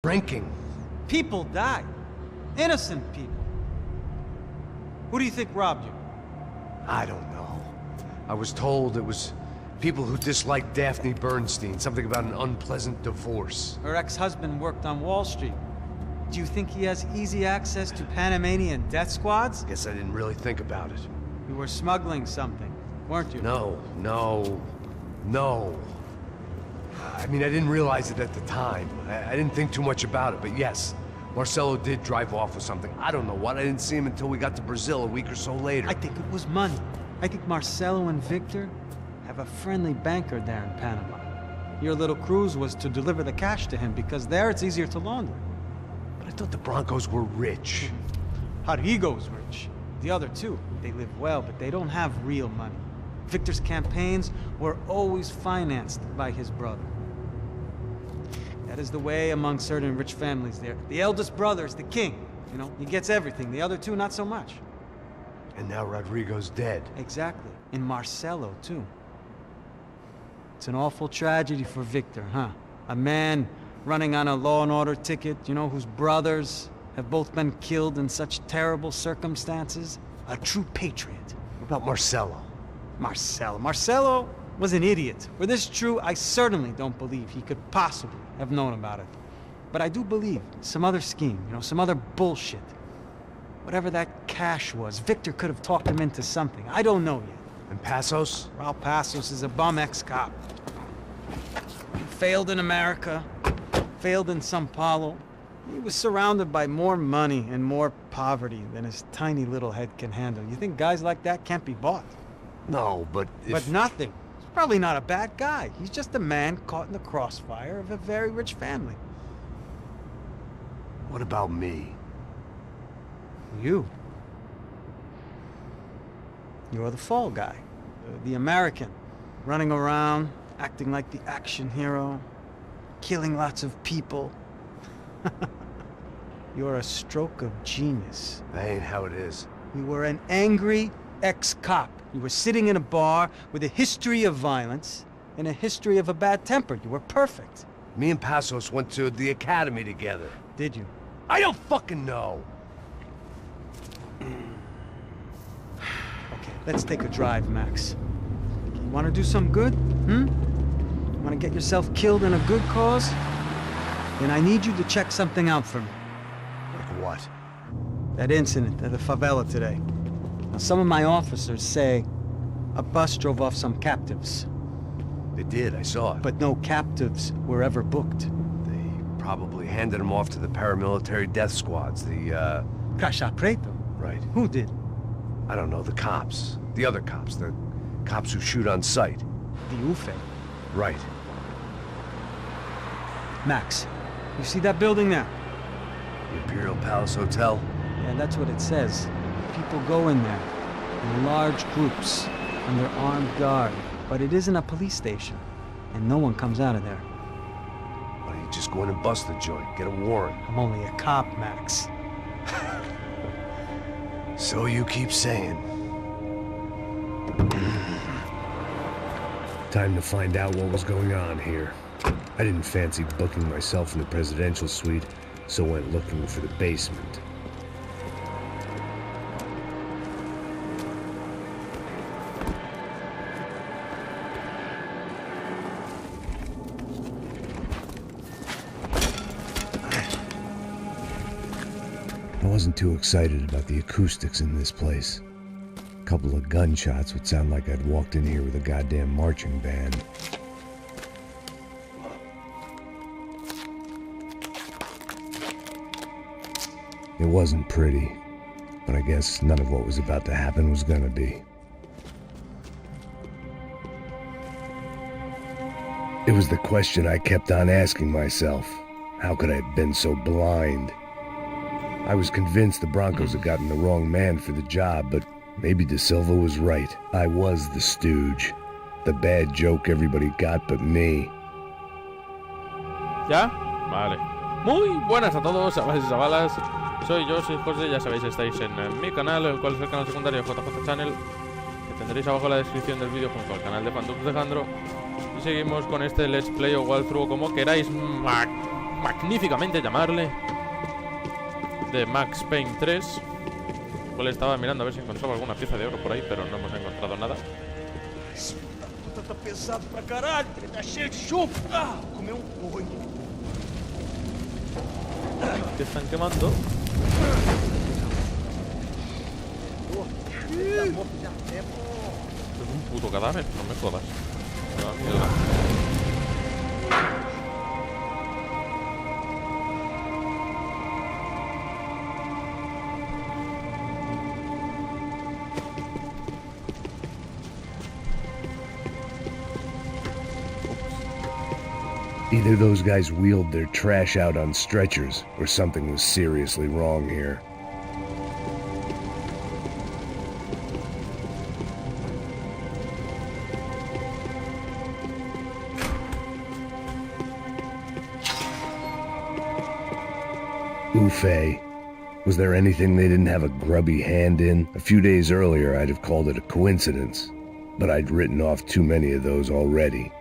Drinking. People died. Innocent people. Who do you think robbed you? I don't know. I was told it was people who disliked Daphne Bernstein, something about an unpleasant divorce. Her ex-husband worked on Wall Street. Do you think he has easy access to Panamanian death squads? Guess I didn't really think about it. You were smuggling something, weren't you? No. I mean, I didn't realize it at the time. I didn't think too much about it, but yes, Marcelo did drive off with something. I don't know what. I didn't see him until we got to Brazil a week or so later. I think it was money. I think Marcelo and Victor have a friendly banker there in Panama. Your little cruise was to deliver the cash to him because there it's easier to launder. But I thought the Broncos were rich. Rodrigo's rich. The other two, they live well, but they don't have real money. Victor's campaigns were always financed by his brother. That is the way among certain rich families there. The eldest brother is the king. You know, he gets everything. The other two, not so much. And now Rodrigo's dead. Exactly. And Marcelo, too. It's an awful tragedy for Victor, huh? A man running on a law and order ticket, you know, whose brothers have both been killed in such terrible circumstances. A true patriot. What about Marcelo? Marcelo was an idiot. Were this true, I certainly don't believe he could possibly have known about it. But I do believe some other scheme, you know, some other bullshit. Whatever that cash was, Victor could have talked him into something. I don't know yet. And Passos? Raul Passos is a bum ex-cop. He failed in America, failed in Sao Paulo. He was surrounded by more money and more poverty than his tiny little head can handle. You think guys like that can't be bought? No, but if... But nothing. He's probably not a bad guy. He's just a man caught in the crossfire of a very rich family. What about me? You. You're the fall guy. The American. Running around, acting like the action hero. Killing lots of people. You're a stroke of genius. That ain't how it is. You were an angry ex-cop. You were sitting in a bar with a history of violence and a history of a bad temper. You were perfect. Me and Passos went to the academy together. Did you? I don't fucking know. Okay, let's take a drive, Max. You want to do some good? Want to get yourself killed in a good cause? Then I need you to check something out for me. Like what? That incident at the favela today. Now, some of my officers say a bus drove off some captives. They did, I saw it. But no captives were ever booked. They probably handed them off to the paramilitary death squads, the, Caixa Preto? Right. Who did? I don't know, the cops. The other cops, the cops who shoot on sight. The UFE. Right. Max, you see that building there? The Imperial Palace Hotel? Yeah, that's what it says. People go in there, in large groups, under armed guard. But it isn't a police station, and no one comes out of there. Why don't you just go in and bust the joint, get a warrant? I'm only a cop, Max. So you keep saying. Time to find out what was going on here. I didn't fancy booking myself in the presidential suite, so went looking for the basement. I wasn't too excited about the acoustics in this place. A couple of gunshots would sound like I'd walked in here with a goddamn marching band. It wasn't pretty, but I guess none of what was about to happen was gonna be. It was the question I kept on asking myself. How could I have been so blind? I was convinced the Broncos had gotten the wrong man for the job, but maybe De Silva was right. I was the stooge. The bad joke everybody got but me. ¿Ya? Vale. Muy buenas a todos, chavales y chavalas. Soy José, ya sabéis, estáis en mi canal, el cual es el canal secundario JJ Channel, que tendréis abajo en la descripción del vídeo junto al canal de fandom de Jandro. Y seguimos con este Let's Play o Walkthrough, como queráis. magníficamente llamarle, de Max Payne 3. Cual estaba mirando a ver si encontraba alguna pieza de oro por ahí, pero no hemos encontrado nada. Esse puta tá pesado pra caralho, ele tá cheio de chumbo. Ah, comeu coelho. ¿Qué están quemando? Es un puto cadáver, no me jodas. Me da mierda. Either those guys wheeled their trash out on stretchers, or something was seriously wrong here. Oof. Was there anything they didn't have a grubby hand in? A few days earlier I'd have called it a coincidence, but I'd written off too many of those already.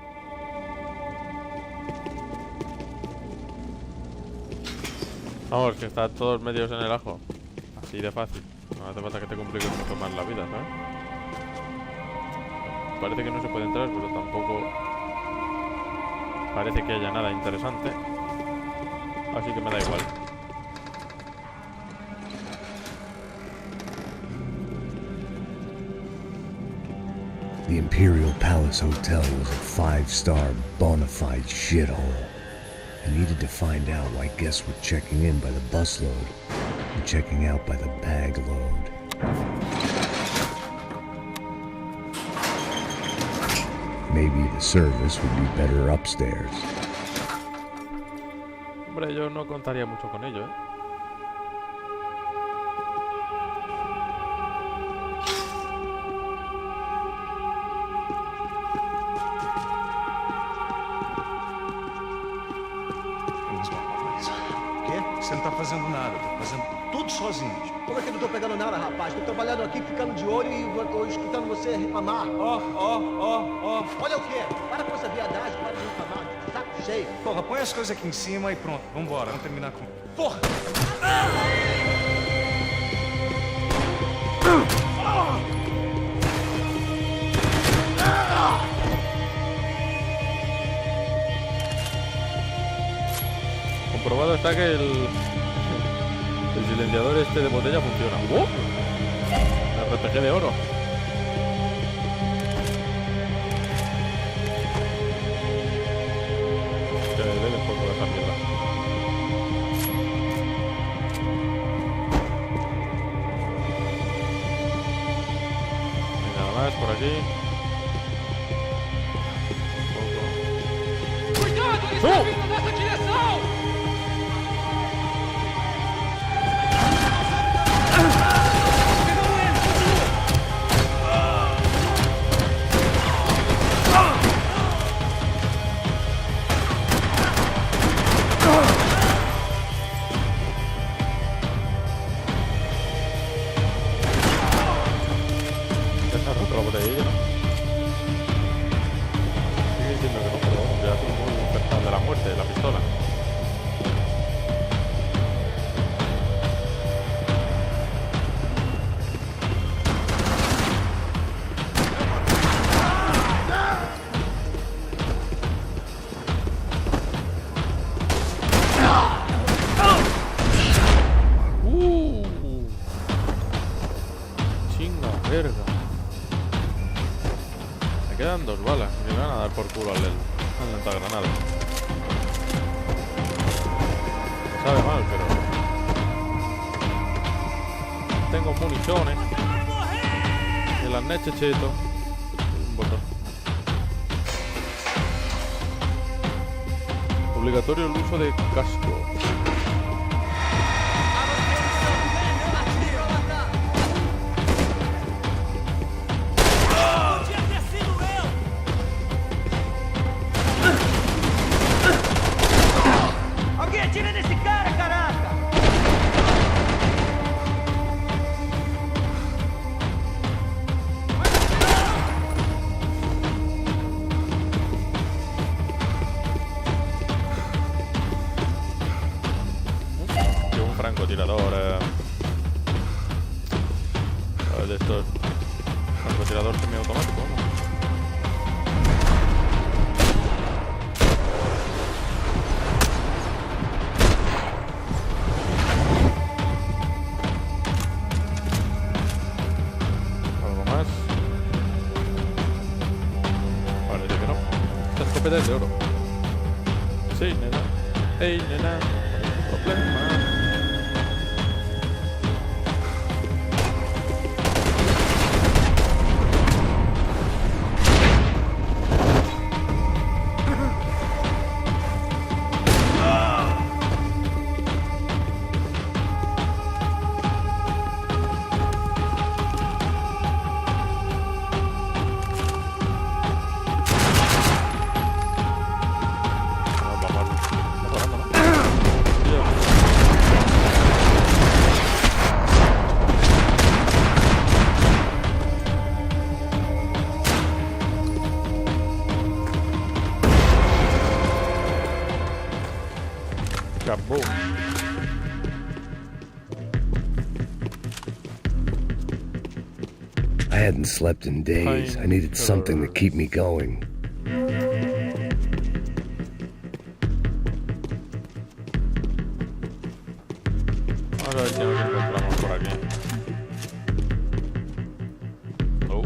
Vamos, que están todos medios en el ajo. Así de fácil. No hace falta que te compliques mucho más la vida, ¿sabes? Parece que no se puede entrar, pero tampoco parece que haya nada interesante. Así que me da igual. The Imperial Palace Hotel was a 5-star bona fide shithole. I needed to find out why guests were checking in by the busload and checking out by the bag load. Maybe the service would be better upstairs. Hombre, yo no contaría mucho con ello, ¿eh? Você não tá fazendo nada, tá fazendo tudo sozinho. Como é que eu não tô pegando nada, rapaz? Tô trabalhando aqui, ficando de olho e escutando você reclamar. Ó. Olha o quê? Para com essa viadagem, para de reclamar. Saco cheio. Porra, põe as coisas aqui em cima e pronto. Vambora, vamos terminar com... Porra! Comprobado está que el silenciador este de botella funciona. RPG de oro. Que le den por toda esa mierda. Y nada más por aquí. Cuidado, ele está vindo nessa direção! Está roto la botella. Sigue diciendo que no, pero vamos, ya es un despertar de la muerte, de la pistola. Chinga, verga. Me quedan 2 balas y me van a dar por culo al lanzagranada. Sabe mal, pero tengo municiones. Y las nechecheto. Un botón. Obligatorio el uso de casco. Alguém atira nesse cara, caraca! francotirador. De estos francotirador semiautomático, ¿no? ¿Algo más? Parece que no. Esta escopeta es de oro. Sí, nena. Hey, nena. Problema. Kaboom. I hadn't slept in days. I needed something to keep me going. Vamos a ver si nos encontramos por aquí. Oh.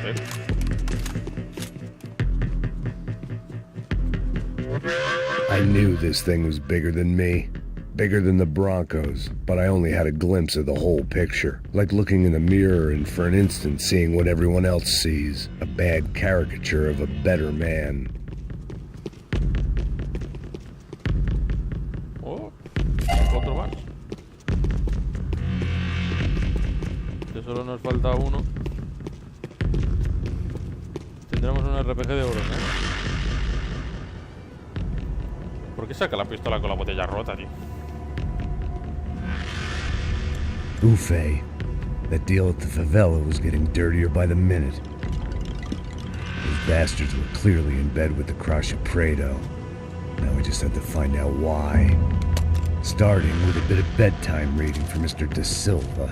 Sí. I knew this thing was bigger than me. Bigger than the Broncos, but I only had a glimpse of the whole picture. Like looking in a mirror and for an instant seeing what everyone else sees. A bad caricature of a better man. Oh, otro más. Ya solo nos falta uno. Tendremos un RPG de oro, ¿no? ¿Por qué saca la pistola con la botella rota, tío? Buffet. That deal at the favela was getting dirtier by the minute. Those bastards were clearly in bed with the Crash of Prado. Now we just had to find out why. Starting with a bit of bedtime reading for Mr. De Silva.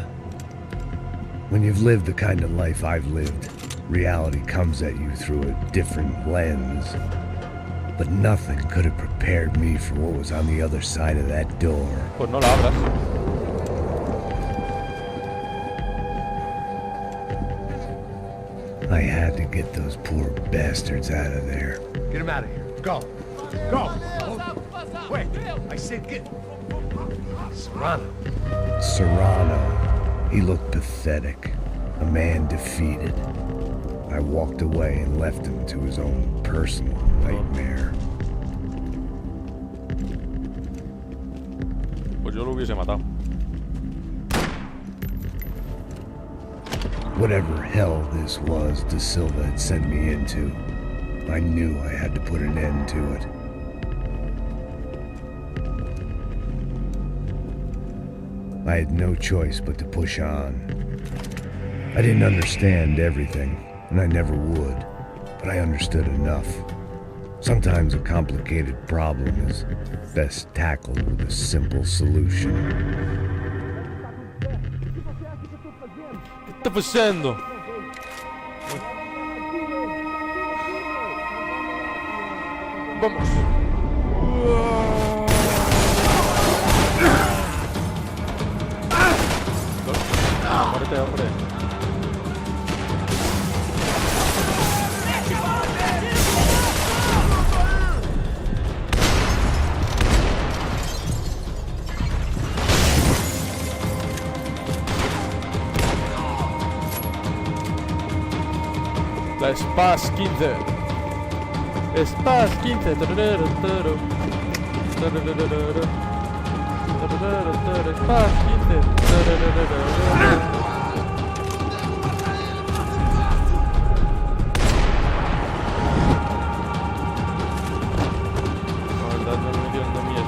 When you've lived the kind of life I've lived, reality comes at you through a different lens. But nothing could have prepared me for what was on the other side of that door. Pues no la abras. I had to get those poor bastards out of there. Get him out of here. Go. Go. Wait. I said get... Serrano. Serrano. He looked pathetic. A man defeated. I walked away and left him to his own personal nightmare. Pues yo lo hubiese matado. Whatever hell this was De Silva had sent me into, I knew I had to put an end to it. I had no choice but to push on. I didn't understand everything, and I never would, but I understood enough. Sometimes a complicated problem is best tackled with a simple solution. ¿Qué está pasando? Vamos. Muérete, hombre. La Spas 15. Spas 15. Spas 15.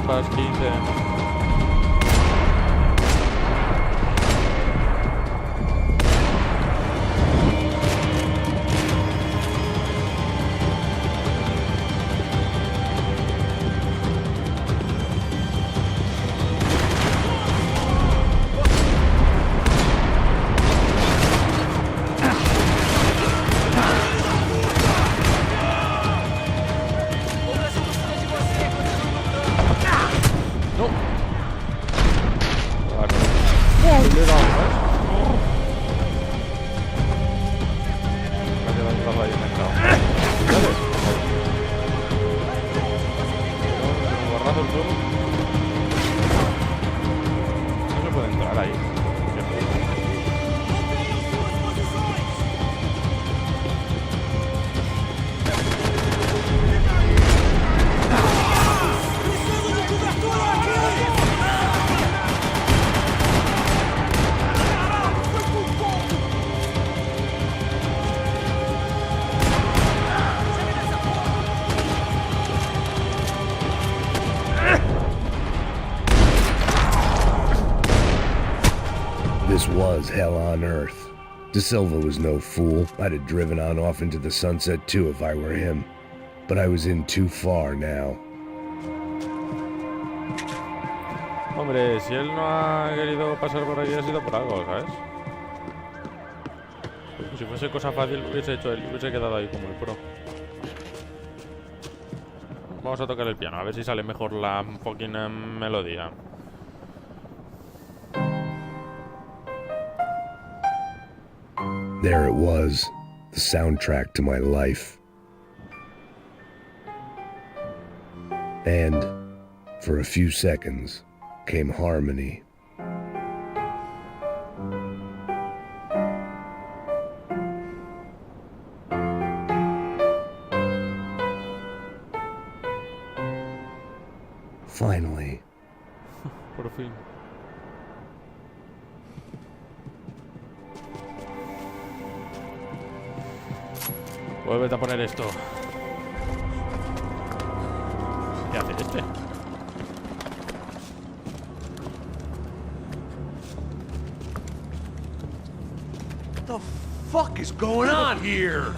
Spas 15. por suelo. No se puede entrar ahí. This was hell on earth. De Silva was no fool. I'd have driven on off into the sunset too if I were him. But I was in too far now. Hombre, si él no ha querido pasar por aquí ha sido por algo, ¿sabes? Si fuese cosa fácil lo hubiese hecho él, hubiese quedado ahí como el pro. Vamos a tocar el piano, a ver si sale mejor la fucking melodía. There it was, the soundtrack to my life. And, for a few seconds, came harmony. Finally. Por fin. Vuélvete a poner esto. ¿Qué hace este? What the fuck is going on here?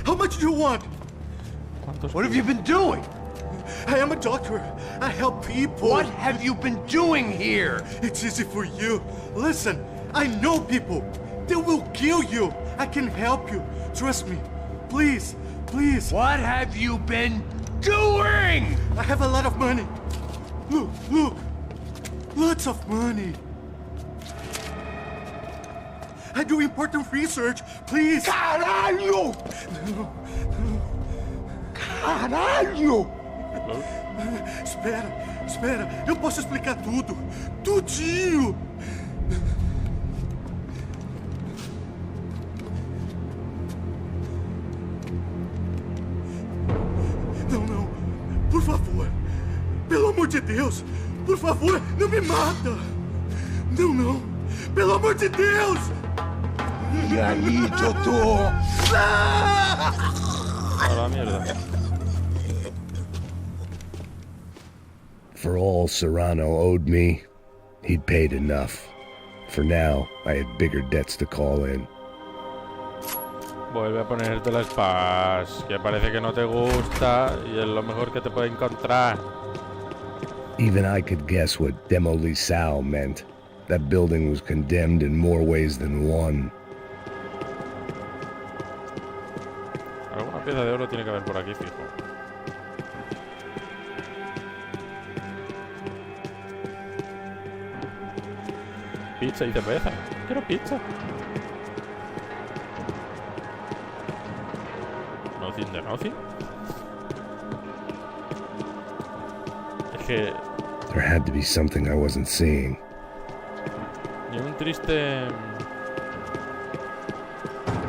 How much do you want? What have you been doing? I am a doctor. I help people. What have you been doing here? It's easy for you. Listen, I know people. They will kill you. I can help you. Trust me. Please, please. What have you been doing? I have a lot of money. Look, look. Lots of money. I do important research. Please. Caralho! Caralho! Espera, espera. Eu posso explicar tudo. Tudinho. Não, não. Por favor. Pelo amor de Deus. Por favor, não me mata. Não, não. Pelo amor de Deus. E aí, doutor? A la mierda. For all Serrano owed me, he'd paid enough. For now, I had bigger debts to call in. Vuelve a ponerte las paz, que parece que no te gusta y es lo mejor que te puede encontrar. Even I could guess what demolisal meant. That building was condemned in more ways than one. Alguna pieza de oro tiene que haber por aquí, fijo. Pizza y cerveza. Quiero pizza. Nothing de nothing. Es que There had to be something I wasn't seeing. ni un triste.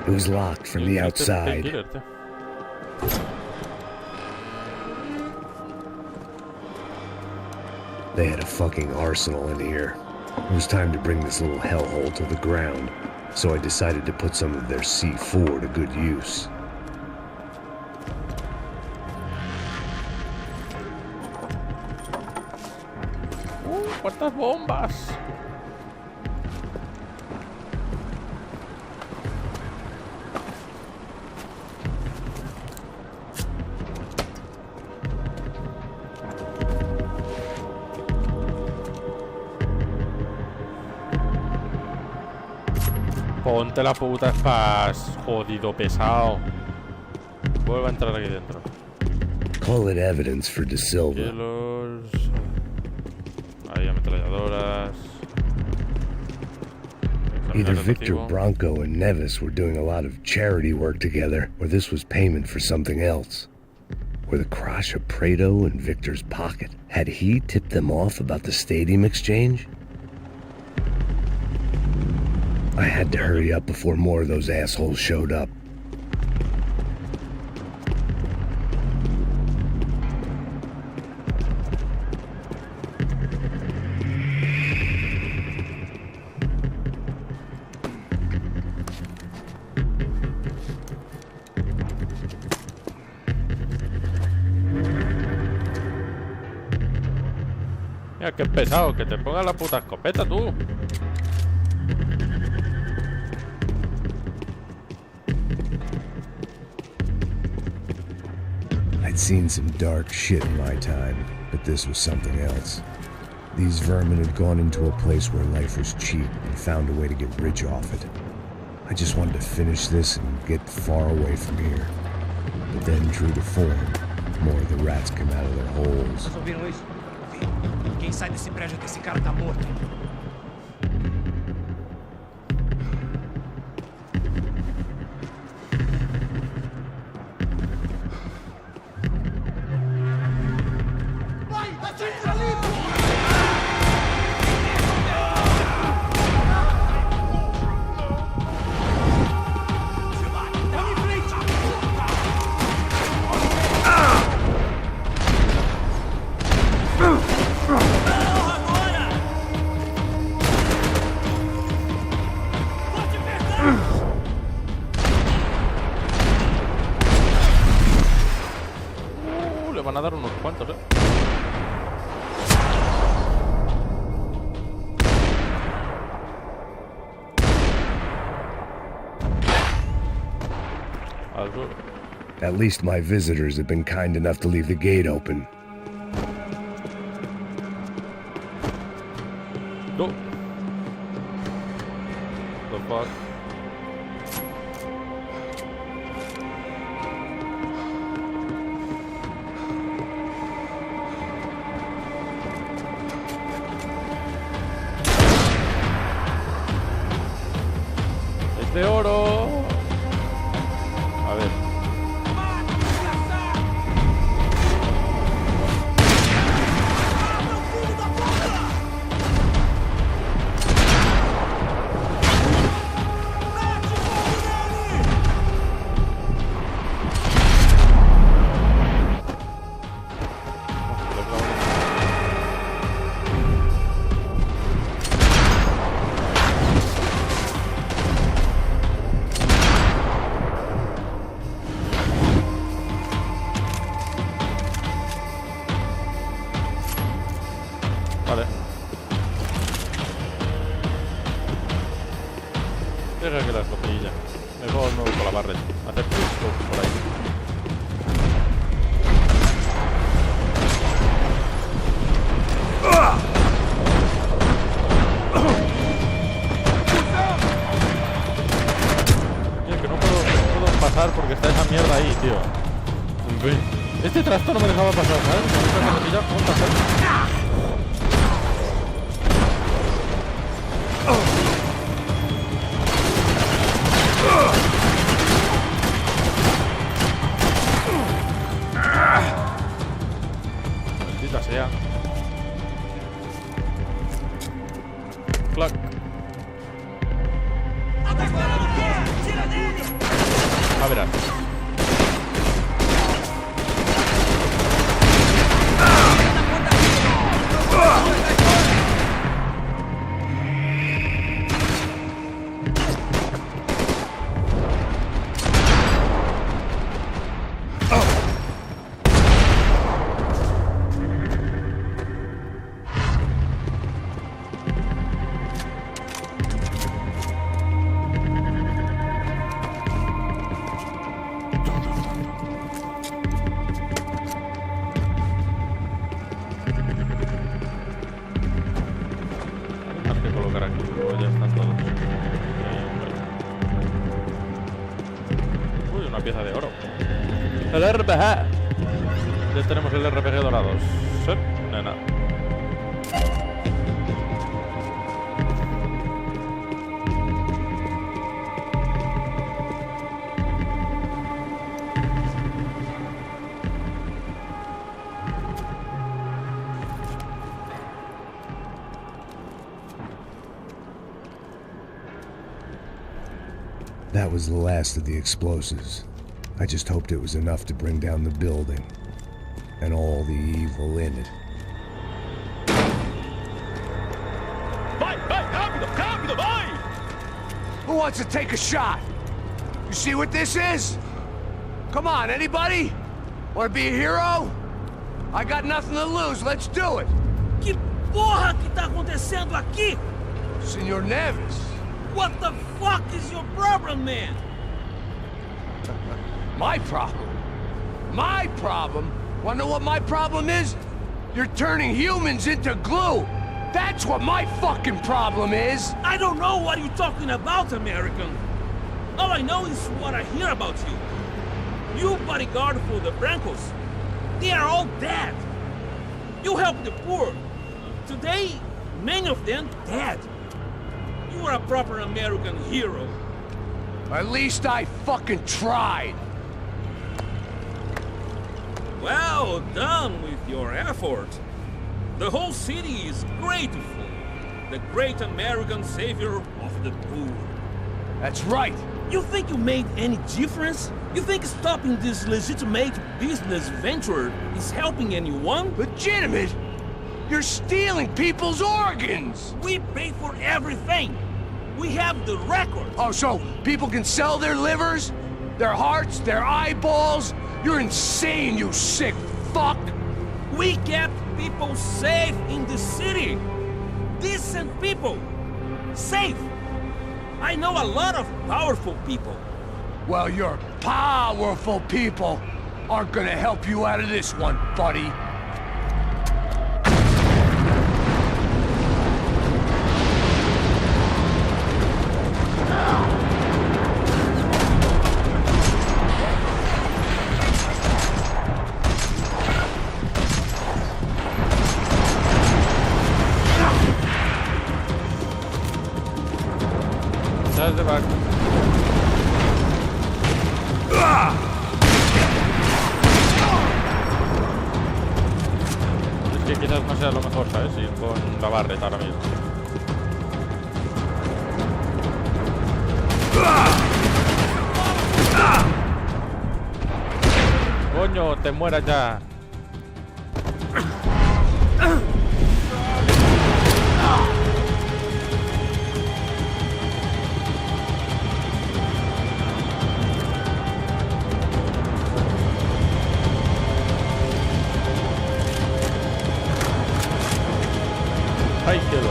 It was locked from the outside. Painkiller, tío. They had a fucking arsenal in here. It was time to bring this little hellhole to the ground, so I decided to put some of their C4 to good use. ¿Cuántas bombas? Ponte la puta spaz, jodido pesado. Vuelve a entrar aquí dentro. Call it evidence for De Silva. Hielos. Ahí ametralladoras. Either Victor Bronco and Nevis were doing a lot of charity work together, or this was payment for something else. Were the Crash of Prado in Victor's pocket? Had he tipped them off about the stadium exchange? I had to hurry up before more of those assholes showed up. Mira, qué pesado, que te ponga la puta escopeta, tú. I'd seen some dark shit in my time, but this was something else. These vermin had gone into a place where life was cheap and found a way to get rich off it. I just wanted to finish this and get far away from here. But then, true to form, more of the rats came out of their holes. Vocês ouviram isso? Quem sai desse prédio desse cara tá morto. Le van a dar unos cuantos, Al sur. At least my visitors have been kind enough to leave the gate open. No. The fuck. Es de oro. A ver. Vale. Deja que las copilla. Mejor no con la barra. Hacer esto por ahí. Tío, que no puedo pasar porque está esa mierda ahí, tío. En fin. Este trasto no me dejaba pasar, ¿sabes? Me pilla, ¿cómo pasar? Maldita sea. Clac. A ver. Pieza de oro. El RPG. Ya tenemos el RPG dorado. Sí, nena. That was the last of the explosives. I just hoped it was enough to bring down the building. And all the evil in it. Vai, rápido, rápido, vai! Who wants to take a shot? You see what this is? Come on, anybody? Want to be a hero? I got nothing to lose, let's do it! Que porra que tá acontecendo aqui? Senor Neves. What the fuck is your problem, man? My problem? My problem? Wanna know what my problem is? You're turning humans into glue! That's what my fucking problem is! I don't know what you're talking about, American. All I know is what I hear about you. You bodyguard for the Brancos. They are all dead. You help the poor. Today, many of them dead. You are a proper American hero. At least I fucking tried! Well done with your effort. The whole city is grateful. The great American savior of the poor. That's right! You think you made any difference? You think stopping this legitimate business venture is helping anyone? Legitimate? You're stealing people's organs! We pay for everything. We have the record. Oh, so people can sell their livers? Their hearts? Their eyeballs? You're insane, you sick fuck! We kept people safe in the city. Decent people. Safe. I know a lot of powerful people. Well, your powerful people aren't gonna help you out of this one, buddy. Desde back. Es que quizás no sea lo mejor, ¿sabes? Ir con la barreta ahora mismo. Coño, te mueras ya. Ay, Dios.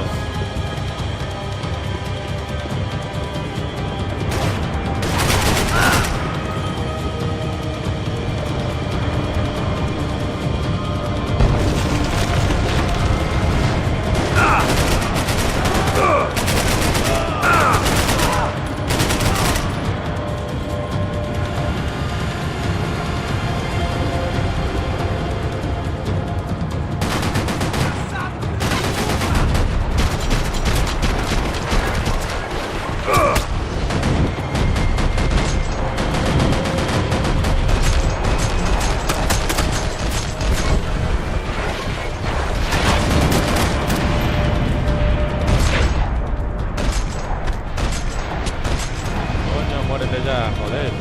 Muérete ya, joder.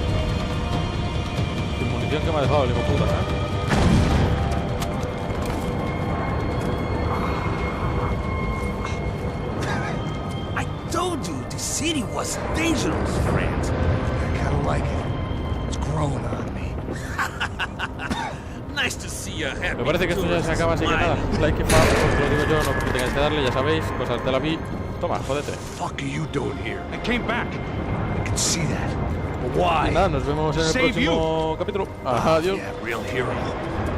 Sin munición que me ha dejado el hijo puta, I told you the city was dangerous, friend. I kinda like it. It's growing on me. Nice to see you happy. Me parece que esto ya se acaba, así que nada. Like y fab, os lo digo yo, no porque tengáis que darle, ya sabéis, cosas de la vi. Toma, jódete. What the fuck are you doing here? I came back. I can see that. But Y why? nada, nos vemos en el Save próximo capítulo. Adiós. Yeah, real hero.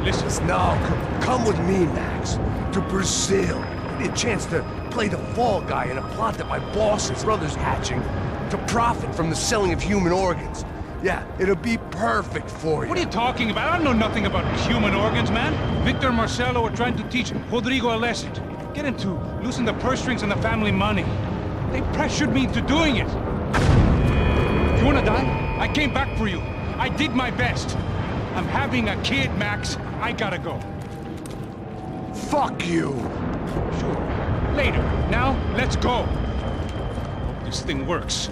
Listen, No, come with me, Max. To Brazil. A chance to play the fall guy in a plot that my boss's brother's hatching to profit from the selling of human organs. Yeah, it'll be perfect for you. what are you talking about? I know nothing about human organs, man. Victor and Marcelo are trying to teach Rodrigo a lesson. Get him to loosen the purse strings and the family money. They pressured me into doing it. You wanna die? I came back for you. I did my best. I'm having a kid, Max. I gotta go. Fuck you. Sure. Later. Now, let's go. Hope this thing works.